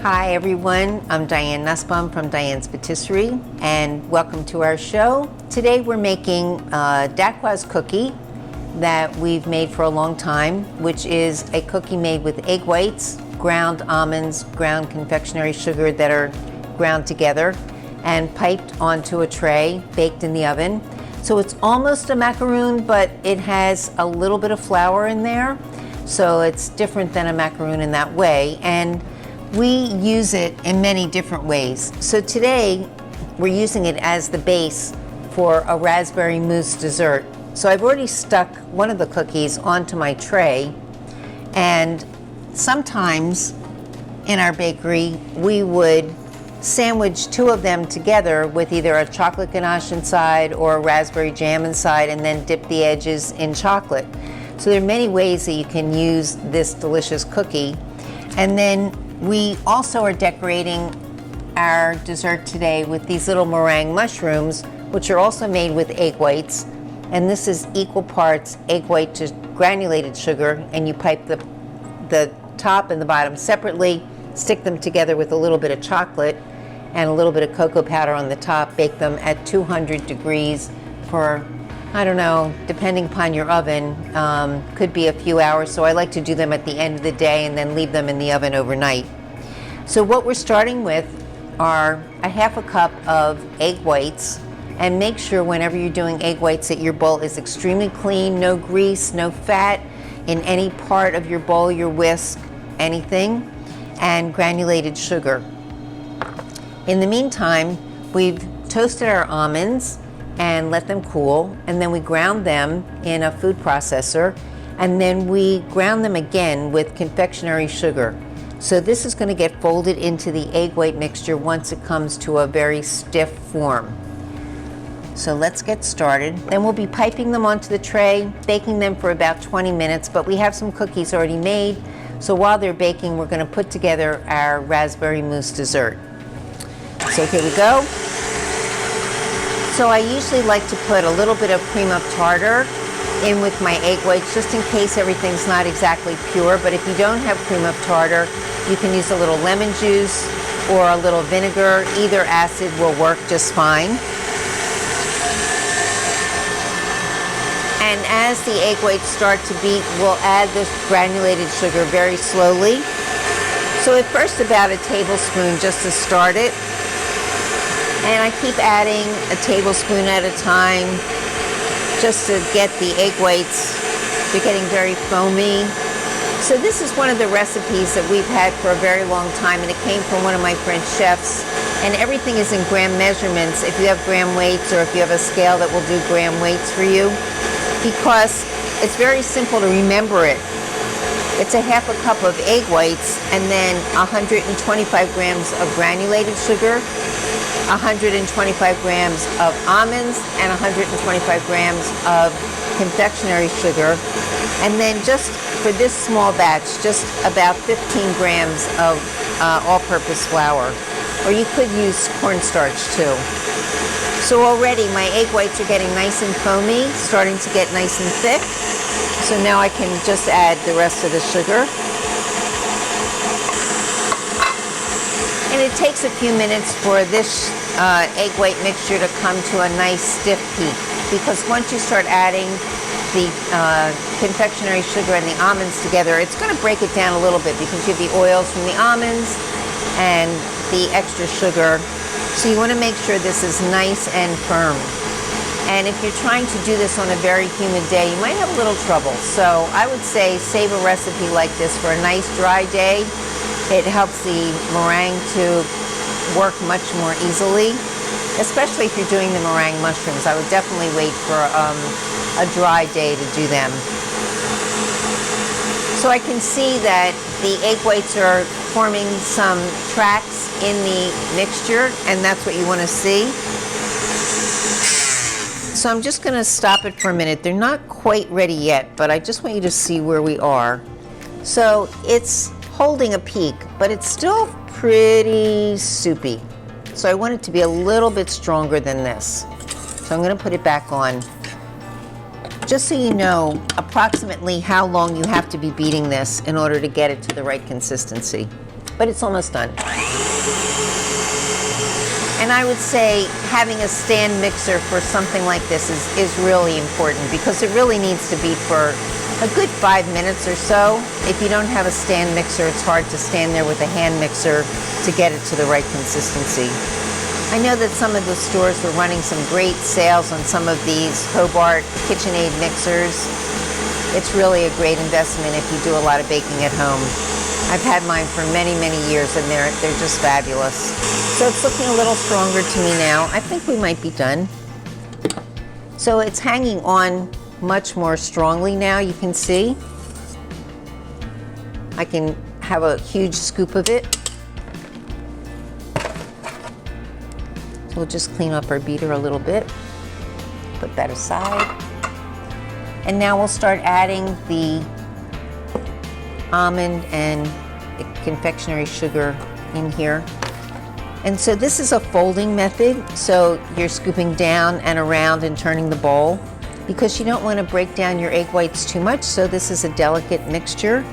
Hi everyone, I'm Diane Nussbaum from Diane's Patisserie and welcome to our show. Today we're making a Dacquoise cookie that we've made for a long time, which is a cookie made with egg whites, ground almonds, ground confectionery sugar that are ground together and piped onto a tray, baked in the oven. So it's almost a macaroon, but it has a little bit of flour in there. So it's different than a macaroon in that way. And we use it in many different ways. So today we're using it as the base for a raspberry mousse dessert. So I've already stuck one of the cookies onto my tray, and sometimes in our bakery we would sandwich two of them together with either a chocolate ganache inside or a raspberry jam inside and then dip the edges in chocolate. So there are many ways that you can use this delicious cookie. And then we also are decorating our dessert today with these little meringue mushrooms, which are also made with egg whites. And this is equal parts egg white to granulated sugar, and you pipe the top and the bottom separately, stick them together with a little bit of chocolate and a little bit of cocoa powder on the top, bake them at 200 degrees for, I don't know, depending upon your oven, could be a few hours. So I like to do them at the end of the day and then leave them in the oven overnight. So what we're starting with are a half a cup of egg whites, and make sure whenever you're doing egg whites that your bowl is extremely clean, no grease, no fat in any part of your bowl, your whisk, anything, and granulated sugar. In the meantime, we've toasted our almonds and let them cool, and then we ground them in a food processor, and then we ground them again with confectionery sugar. So this is going to get folded into the egg white mixture once it comes to a very stiff form. So let's get started. Then we'll be piping them onto the tray, baking them for about 20 minutes, but we have some cookies already made. So while they're baking, we're going to put together our raspberry mousse dessert. So here we go. So I usually like to put a little bit of cream of tartar in with my egg whites, just in case everything's not exactly pure. But if you don't have cream of tartar, you can use a little lemon juice or a little vinegar. Either acid will work just fine. And as the egg whites start to beat, we'll add this granulated sugar very slowly. So at first about a tablespoon just to start it. And I keep adding a tablespoon at a time just to get the egg whites. They're getting very foamy. So this is one of the recipes that we've had for a very long time, and it came from one of my French chefs. And everything is in gram measurements if you have gram weights, or if you have a scale that will do gram weights for you, because it's very simple to remember it. It's a half a cup of egg whites and then 125 grams of granulated sugar, 125 grams of almonds, and 125 grams of confectionery sugar. And then just for this small batch, just about 15 grams of all-purpose flour. Or you could use cornstarch too. So already my egg whites are getting nice and foamy, starting to get nice and thick. So now I can just add the rest of the sugar. And it takes a few minutes for this egg white mixture to come to a nice stiff peak, because once you start adding the confectionery sugar and the almonds together, it's going to break it down a little bit because you have the oils from the almonds and the extra sugar. So you want to make sure this is nice and firm. And if you're trying to do this on a very humid day, you might have a little trouble. So I would say save a recipe like this for a nice dry day. It helps the meringue to work much more easily, especially if you're doing the meringue mushrooms. I would definitely wait for a dry day to do them. So I can see that the egg whites are forming some tracks in the mixture, and that's what you want to see. So I'm just going to stop it for a minute. They're not quite ready yet, but I just want you to see where we are. So it's holding a peak, but it's still pretty soupy. So I want it to be a little bit stronger than this. So I'm going to put it back on. Just so you know approximately how long you have to be beating this in order to get it to the right consistency. but it's almost done. And I would say having a stand mixer for something like this is really important, because it really needs to be for a good 5 minutes or so. If you don't have a stand mixer, it's hard to stand there with a hand mixer to get it to the right consistency. I know that some of the stores were running some great sales on some of these Hobart KitchenAid mixers. It's really a great investment if you do a lot of baking at home. I've had mine for many, many years, and they're just fabulous. So it's looking a little stronger to me now. I think we might be done. So it's hanging on much more strongly now, you can see. I can have a huge scoop of it. So we'll just clean up our beater a little bit. Put that aside. And now we'll start adding the almond and confectionery sugar in here. And so this is a folding method, so you're scooping down and around and turning the bowl, because you don't want to break down your egg whites too much, so this is a delicate mixture.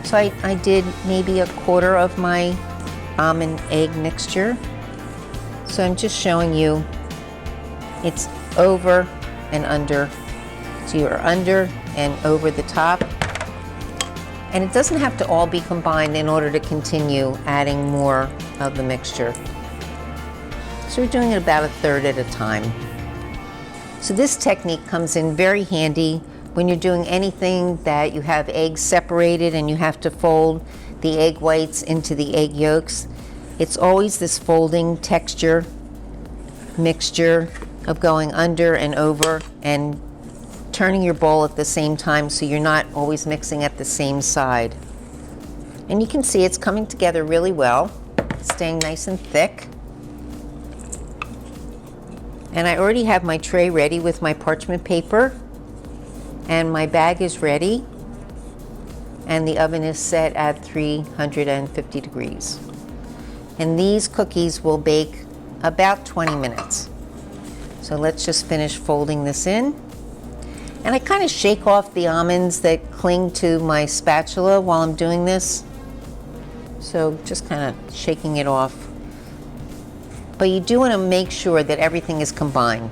So I did maybe a quarter of my almond egg mixture. So I'm just showing you it's over and under. So you're under and over the top. And it doesn't have to all be combined in order to continue adding more of the mixture. So we're doing it about a third at a time. So this technique comes in very handy when you're doing anything that you have eggs separated and you have to fold the egg whites into the egg yolks. It's always this folding texture, mixture of going under and over and turning your bowl at the same time, so you're not always mixing at the same side. And you can see it's coming together really well, staying nice and thick. And I already have my tray ready with my parchment paper, and my bag is ready, and the oven is set at 350 degrees. And these cookies will bake about 20 minutes. So let's just finish folding this in. And I kind of shake off the almonds that cling to my spatula while I'm doing this. So just kind of shaking it off. But you do want to make sure that everything is combined.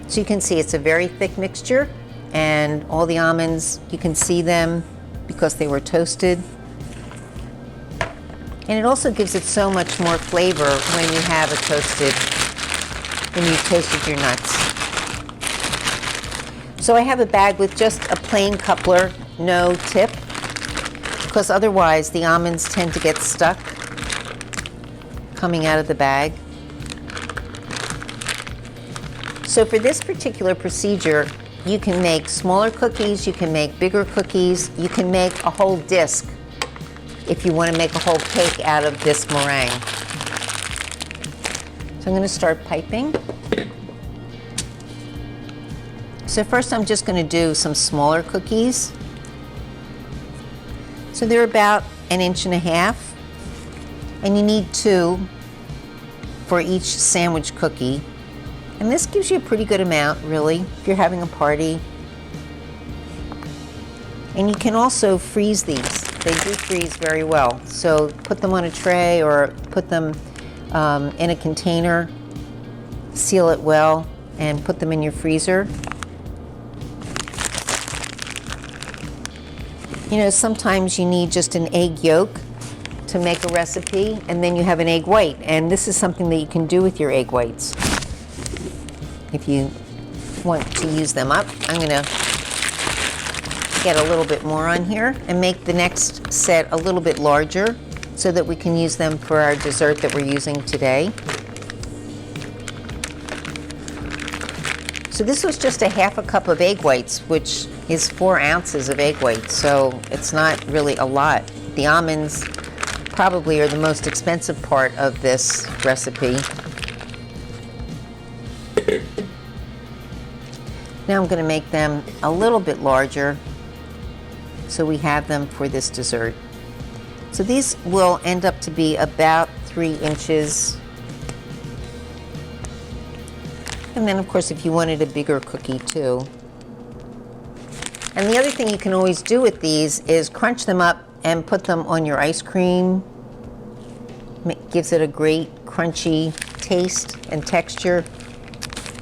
So you can see it's a very thick mixture, and all the almonds, you can see them because they were toasted. And it also gives it so much more flavor when you have it toasted, when you've toasted your nuts. So I have a bag with just a plain coupler, no tip, because otherwise the almonds tend to get stuck coming out of the bag. So for this particular procedure, you can make smaller cookies, you can make bigger cookies, you can make a whole disc if you want to make a whole cake out of this meringue. So I'm going to start piping. So first I'm just going to do some smaller cookies. So they're about 1.5 inches, and you need 2 for each sandwich cookie. And this gives you a pretty good amount, really, if you're having a party. And you can also freeze these. They do freeze very well. So put them on a tray or put them in a container, seal it well, and put them in your freezer. You know, sometimes you need just an egg yolk to make a recipe, and then you have an egg white. And this is something that you can do with your egg whites if you want to use them up. I'm going to get a little bit more on here and make the next set a little bit larger so that we can use them for our dessert that we're using today. So this was just a 1/2 cup of egg whites, which is 4 ounces of egg whites, so it's not really a lot. The almonds probably are the most expensive part of this recipe. Now I'm going to make them a little bit larger so we have them for this dessert. So these will end up to be about 3 inches. And then of course if you wanted a bigger cookie too. And the other thing you can always do with these is crunch them up and put them on your ice cream Gives it a great crunchy taste and texture.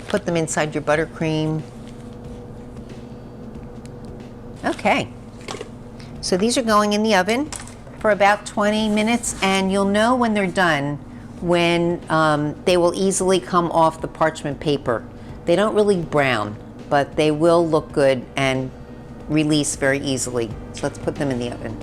Put them inside your buttercream. Okay, so these are going in the oven for about 20 minutes, and you'll know when they're done when they will easily come off the parchment paper. They don't really brown, but they will look good and release very easily. So let's put them in the oven.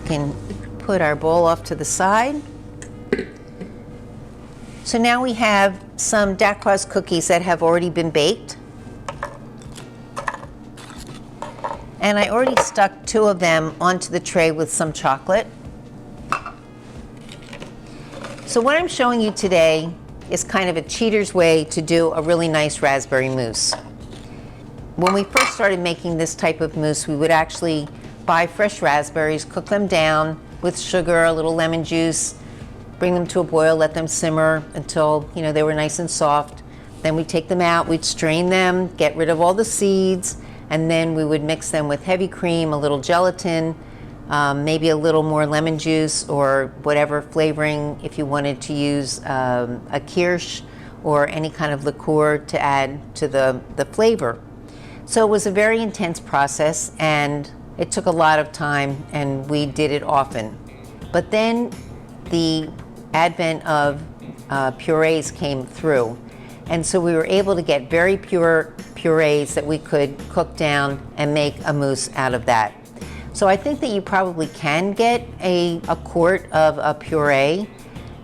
We can put our bowl off to the side. So now we have some Dacquoise cookies that have already been baked. And I already stuck 2 of them onto the tray with some chocolate. So what I'm showing you today is kind of a cheater's way to do a really nice raspberry mousse. When we first started making this type of mousse, we would actually buy fresh raspberries, cook them down with sugar, a little lemon juice, bring them to a boil, let them simmer until they were nice and soft. Then we'd take them out, we'd strain them, get rid of all the seeds, and then we would mix them with heavy cream, a little gelatin, maybe a little more lemon juice or whatever flavoring, if you wanted to use a kirsch or any kind of liqueur to add to the flavor. So it was a very intense process, and it took a lot of time, and we did it often. But then the advent of purees came through, and so we were able to get very pure purees that we could cook down and make a mousse out of that. So I think that you probably can get a quart of a puree,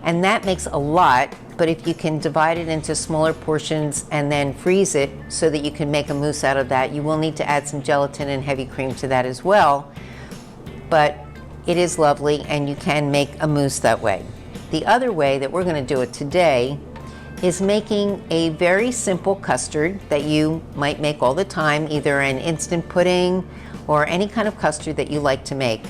and that makes a lot, but if you can divide it into smaller portions and then freeze it so that you can make a mousse out of that, you will need to add some gelatin and heavy cream to that as well. But it is lovely, and you can make a mousse that way. The other way that we're going to do it today is making a very simple custard that you might make all the time, either an instant pudding or any kind of custard that you like to make.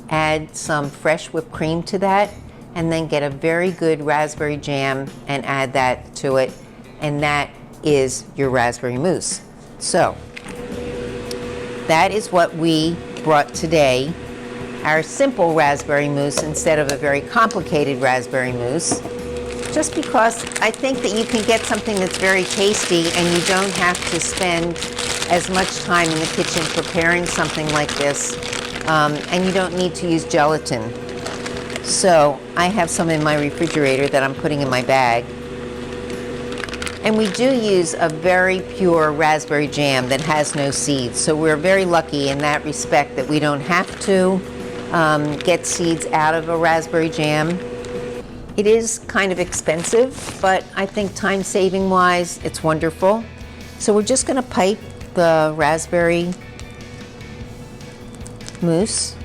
Add some fresh whipped cream to that, and then get a very good raspberry jam and add that to it, and that is your raspberry mousse. So that is what we brought today, our simple raspberry mousse instead of a very complicated raspberry mousse, just because I think that you can get something that's very tasty and you don't have to spend as much time in the kitchen preparing something like this, and you don't need to use gelatin. So I have some in my refrigerator that I'm putting in my bag. And we do use a very pure raspberry jam that has no seeds. So we're very lucky in that respect that we don't have to get seeds out of a raspberry jam. It is kind of expensive, but I think time-saving wise, it's wonderful. So we're just going to pipe the raspberry mousse.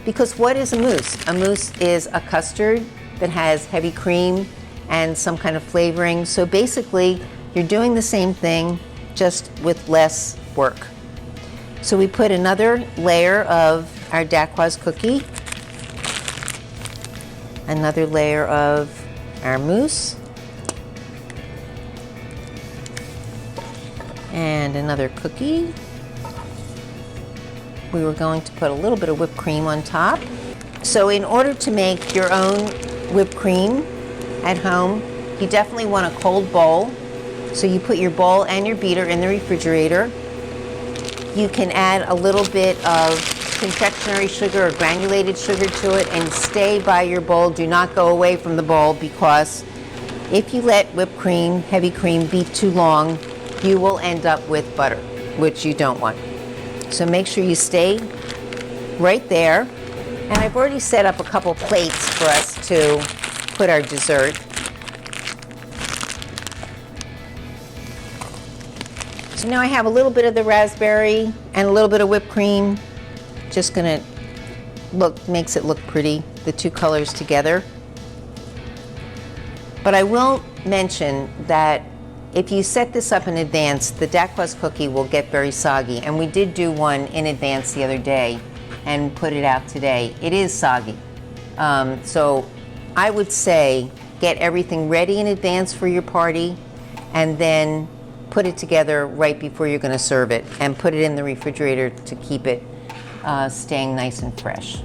Because what is a mousse? A mousse is a custard that has heavy cream and some kind of flavoring. So basically, you're doing the same thing, just with less work. So we put another layer of our Dacquoise cookie, another layer of our mousse, and another cookie. We were going to put a little bit of whipped cream on top. So in order to make your own whipped cream at home, you definitely want a cold bowl. So you put your bowl and your beater in the refrigerator. You can add a little bit of confectionery sugar or granulated sugar to it and stay by your bowl. Do not go away from the bowl, because if you let whipped cream, heavy cream, be too long, you will end up with butter, which you don't want. So make sure you stay right there. And I've already set up a couple plates for us to put our dessert. So now I have a little bit of the raspberry and a little bit of whipped cream. Just gonna makes it look pretty, the two colors together. But I will mention that if you set this up in advance, the Dacquoise cookie will get very soggy. And we did do one in advance the other day and put it out today. It is soggy. So I would say get everything ready in advance for your party, and then put it together right before you're going to serve it, and put it in the refrigerator to keep it staying nice and fresh.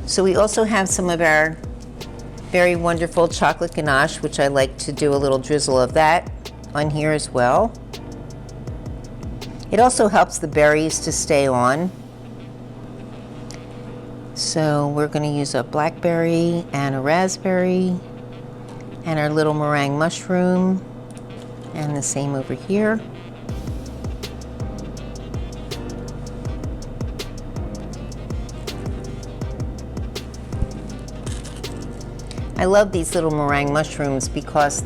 So we also have some of our very wonderful chocolate ganache, which I like to do a little drizzle of that on here as well. It also helps the berries to stay on. So we're going to use a blackberry and a raspberry and our little meringue mushroom, and the same over here. I love these little meringue mushrooms because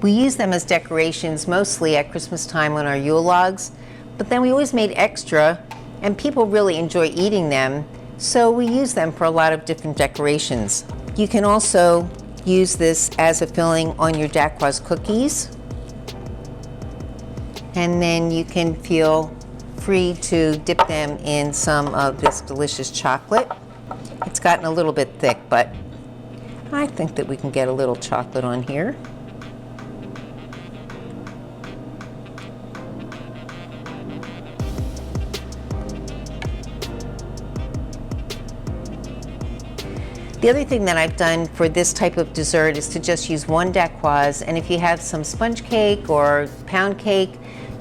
we use them as decorations mostly at Christmas time on our Yule logs, but then we always made extra and people really enjoy eating them, so we use them for a lot of different decorations. You can also use this as a filling on your Dacquoise cookies, and then you can feel free to dip them in some of this delicious chocolate. It's gotten a little bit thick, but I think that we can get a little chocolate on here. The other thing that I've done for this type of dessert is to just use one Dacquoise, and if you have some sponge cake or pound cake,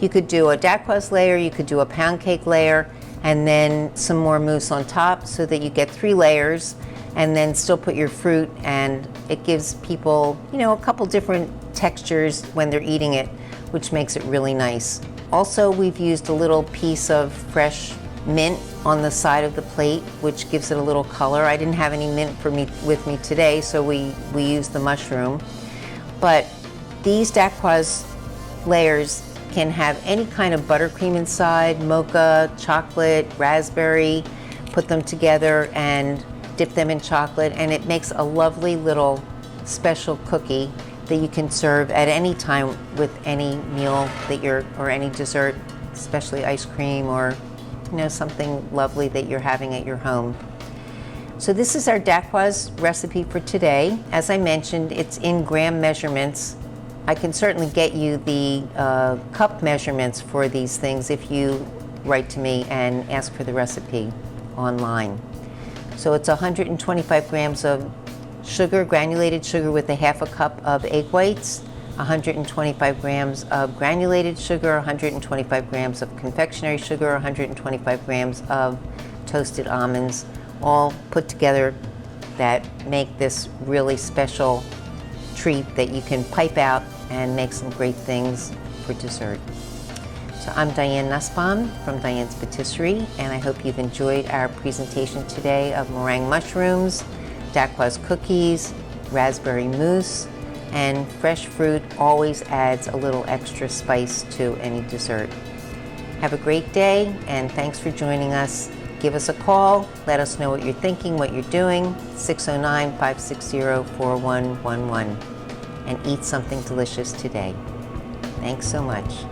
you could do a Dacquoise layer, you could do a pound cake layer, and then some more mousse on top so that you get 3 layers, and then still put your fruit, and it gives people, you know, a couple different textures when they're eating it, which makes it really nice. Also, we've used a little piece of fresh mint on the side of the plate, which gives it a little color. I didn't have any mint with me today, so we used the mushroom. But these Dacquoise layers can have any kind of buttercream inside, mocha, chocolate, raspberry. Put them together and dip them in chocolate, and it makes a lovely little special cookie that you can serve at any time with any meal that or any dessert, especially ice cream or, you know, something lovely that you're having at your home. So this is our Dacquoise recipe for today. As I mentioned, it's in gram measurements. I can certainly get you the cup measurements for these things if you write to me and ask for the recipe online. So it's 125 grams of sugar, granulated sugar with a half a cup of egg whites, 125 grams of granulated sugar, 125 grams of confectionery sugar, 125 grams of toasted almonds, all put together that make this really special treat that you can pipe out and make some great things for dessert. So I'm Diane Nussbaum from Diane's Patisserie, and I hope you've enjoyed our presentation today of meringue mushrooms, Dacquoise cookies, raspberry mousse, and fresh fruit always adds a little extra spice to any dessert. Have a great day, and thanks for joining us. Give us a call, let us know what you're thinking, what you're doing, 609-560-4111, and eat something delicious today. Thanks so much.